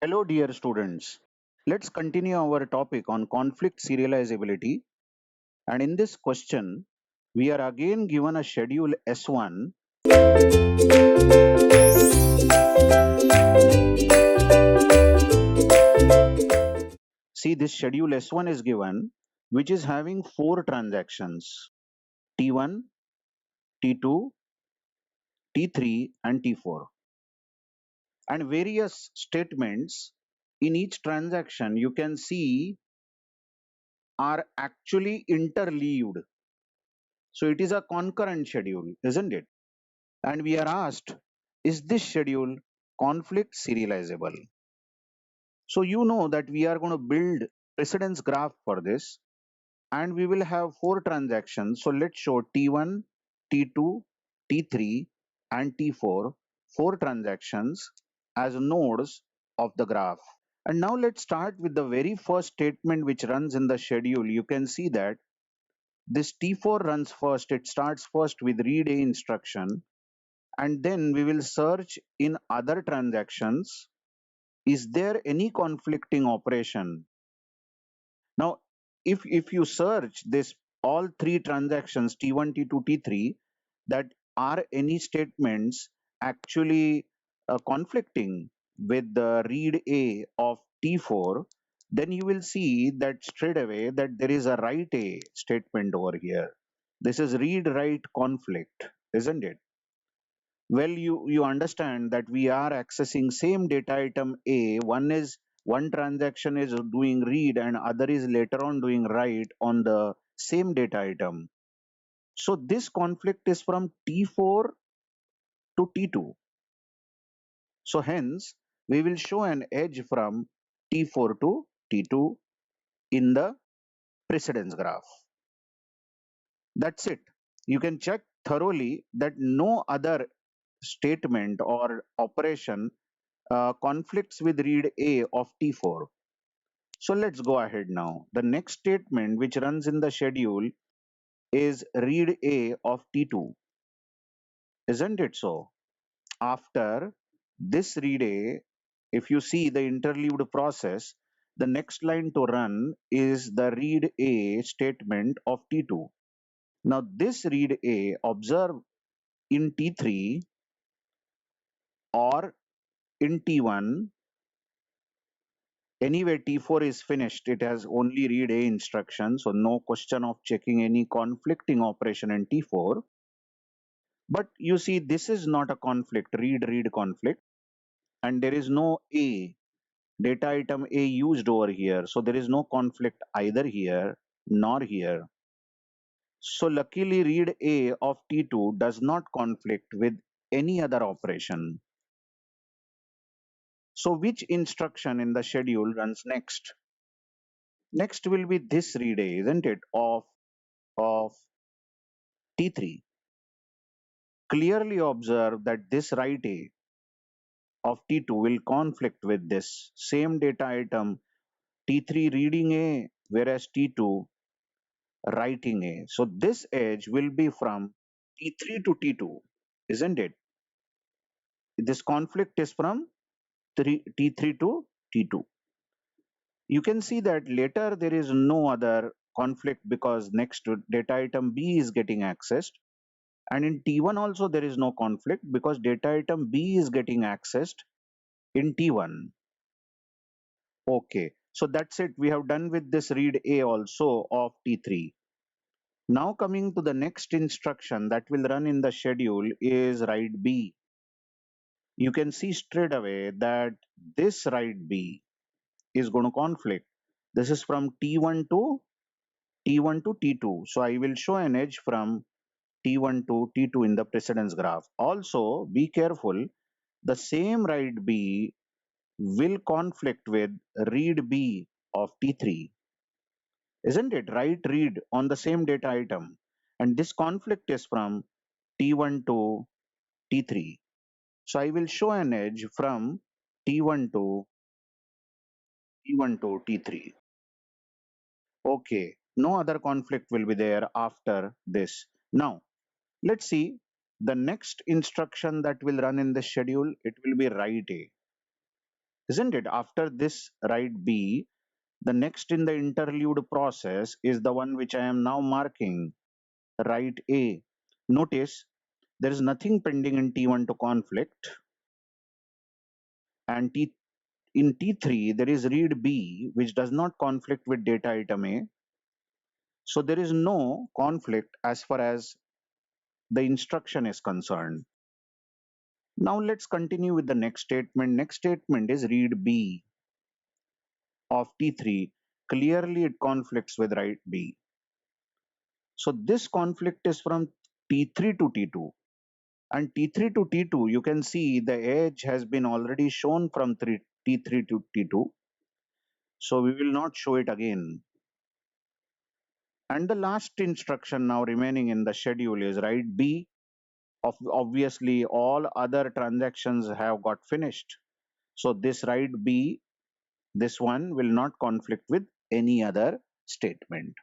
Hello, dear students. Let's continue our topic on conflict serializability. And in this question, we are again given a schedule S1. See, this schedule S1 is given, which is having four transactions T1, T2, T3, and T4. And various statements in each transaction you can see are actually interleaved. So it is a concurrent schedule, isn't it? And we are asked, is this schedule conflict serializable? So you know that we are going to build precedence graph for this, and we will have four transactions. So let's show T1, T2, T3, and T4, four transactions as nodes of the graph. And now let's start with the very first statement which runs in the schedule. You can see that this T4 runs first. It starts first with read A instruction, and then we will search in other transactions, is there any conflicting operation? Now if you search this all three transactions T1, T2, T3, that are any statements actually conflicting with the read A of T4, then you will see that straight away that there is a write A statement over here. This is read write conflict, isn't it? Well, you understand that we are accessing same data item A. One transaction is doing read and other is later on doing write on the same data item. So this conflict is from T4 to T2. So hence we will show an edge from T4 to T2 in the precedence graph. That's it. You can check thoroughly that no other statement or operation conflicts with read A of T4. So let's go ahead now. The next statement which runs in the schedule is read A of T2. Isn't it so? After this read A, if you see the interleaved process, the next line to run is the read A statement of T2. Now this read A, observe in T3 or in T1. Anyway, T4 is finished. It has only read A instruction, so no question of checking any conflicting operation in T4. But you see, this is not a conflict, read conflict, and there is no A, data item A used over here. So there is no conflict either here nor here. So luckily, read A of T2 does not conflict with any other operation. So which instruction in the schedule runs next? Next will be this read A, isn't it, of T3. Clearly observe that this write A of T2 will conflict with this same data item T3 reading A, whereas T2 writing A. So this edge will be from T3 to T2, isn't it? This conflict is from T3 to T2. You can see that later there is no other conflict because next data item B is getting accessed. And in T1 also there is no conflict because data item B is getting accessed in T1. Okay, so that's it. We have done with this read A also of T3. Now coming to the next instruction that will run in the schedule is write B. You can see straight away that this write B is going to conflict. This is from T1 to T2. So I will show an edge from T1 to T2 in the precedence graph. Also be careful, the same write B will conflict with read B of T3, isn't it? Write read on the same data item, and this conflict is from T1 to T3. So I will show an edge from T1 to T3. Okay, no other conflict will be there after this. Now let's see the next instruction that will run in the schedule. It will be write A. isn't it? After this write B, the next in the interlude process is the one which I am now marking, write A. Notice there is nothing pending in T1 to conflict, and in T3 there is read B which does not conflict with data item A. So there is no conflict as far as the instruction is concerned. Now let's continue with the next statement. Next statement is read B of T3. Clearly it conflicts with write B. So this conflict is from T3 to T2. And T3 to T2, you can see the edge has been already shown from T3 to T2. So we will not show it again. And the last instruction now remaining in the schedule is write B. Obviously, all other transactions have got finished. So this write B, this one will not conflict with any other statement.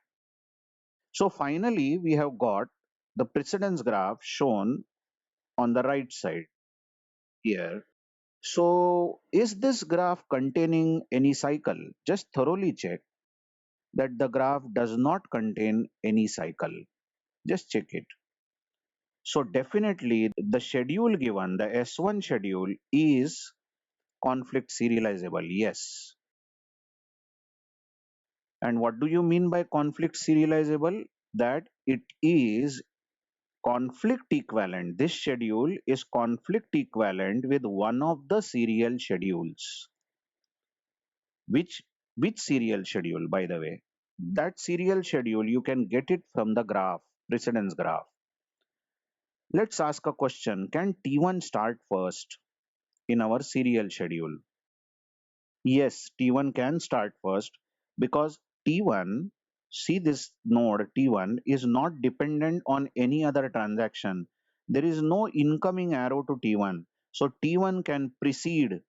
So finally, we have got the precedence graph shown on the right side here. So is this graph containing any cycle? Just thoroughly check that the graph does not contain any cycle. Just check it. So definitely the schedule given, the S1 schedule is conflict serializable. Yes. And what do you mean by conflict serializable? That it is conflict equivalent. This schedule is conflict equivalent with one of the serial schedules. Which serial schedule, by the way? That serial schedule you can get it from the graph, precedence graph. Let's ask a question. Can T1 start first in our serial schedule? Yes, T1 can start first because T1, see this node T1 is not dependent on any other transaction. There is no incoming arrow to T1. So T1 can precede,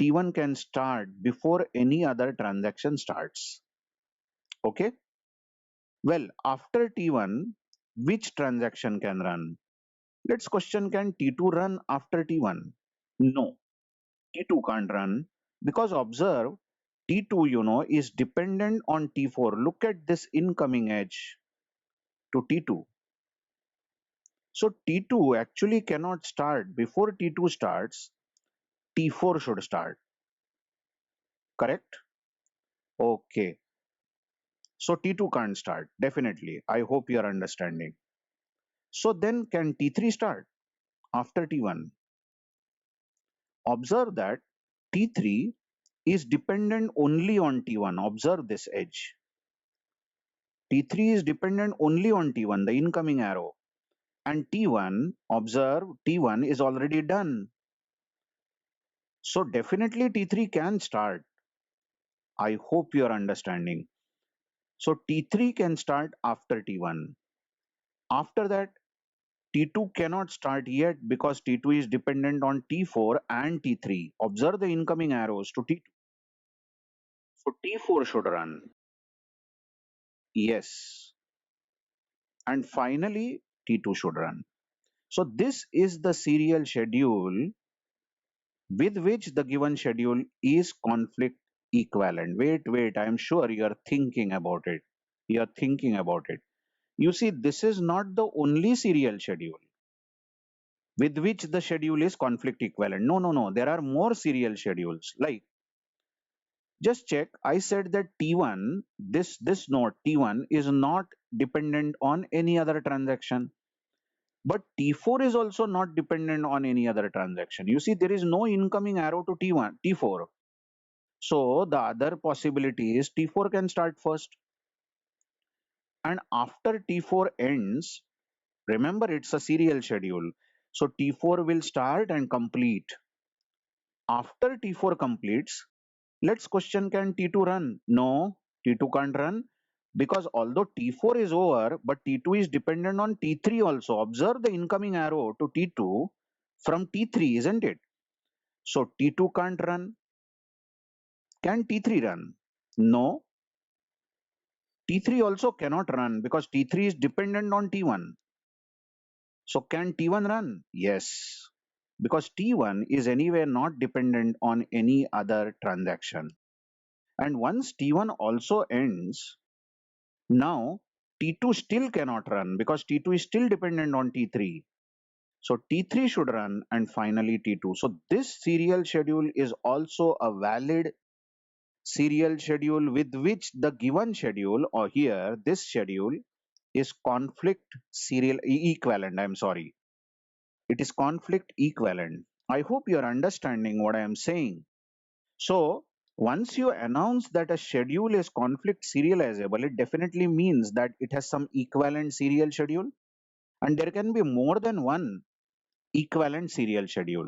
T1 can start before any other transaction starts. Okay? Well, after T1, which transaction can run? Let's question, can T2 run after T1? No, T2 can't run because observe T2 is dependent on T4. Look at this incoming edge to T2. So T2 actually cannot start. Before T2 starts, T4 should start. Correct? Okay. So T2 can't start. Definitely. I hope you are understanding. So then can T3 start after T1? Observe that T3 is dependent only on T1. Observe this edge. T3 is dependent only on T1, the incoming arrow. And T1, observe, T1 is already done. So definitely T3 can start. I hope you are understanding. So T3 can start after T1. After that, T2 cannot start yet because T2 is dependent on T4 and T3. Observe the incoming arrows to T2. So T4 should run. Yes. And finally, T2 should run. So this is the serial schedule with which the given schedule is conflict equivalent. Wait, I am sure you are thinking about it. You are thinking about it. You see, this is not the only serial schedule with which the schedule is conflict equivalent. No. There are more serial schedules. Like, just check. I said that T1, this node T1 is not dependent on any other transaction. But T4 is also not dependent on any other transaction. You see, there is no incoming arrow to T1, T4. So the other possibility is T4 can start first. And after T4 ends, remember it's a serial schedule. So T4 will start and complete. After T4 completes, let's question, can T2 run? No, T2 can't run because although T4 is over, but T2 is dependent on T3 also. Observe the incoming arrow to T2 from T3, isn't it? So T2 can't run. Can T3 run? No. T3 also cannot run because T3 is dependent on T1. So can T1 run? Yes. because T1 is anyway not dependent on any other transaction. And once T1 also ends, now T2 still cannot run because T2 is still dependent on T3. So T3 should run and finally T2. So this serial schedule is also a valid serial schedule with which the given schedule, or here this schedule, is conflict equivalent. I'm sorry. It is conflict equivalent. I hope you're understanding what I am saying. So once you announce that a schedule is conflict serializable, it definitely means that it has some equivalent serial schedule, and there can be more than one equivalent serial schedule.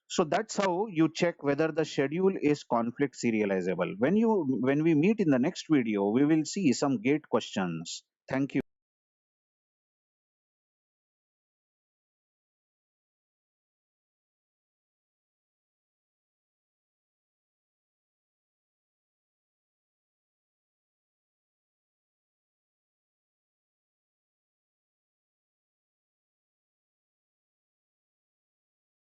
So that's how you check whether the schedule is conflict serializable. When we meet in the next video, we will see some gate questions. Thank you.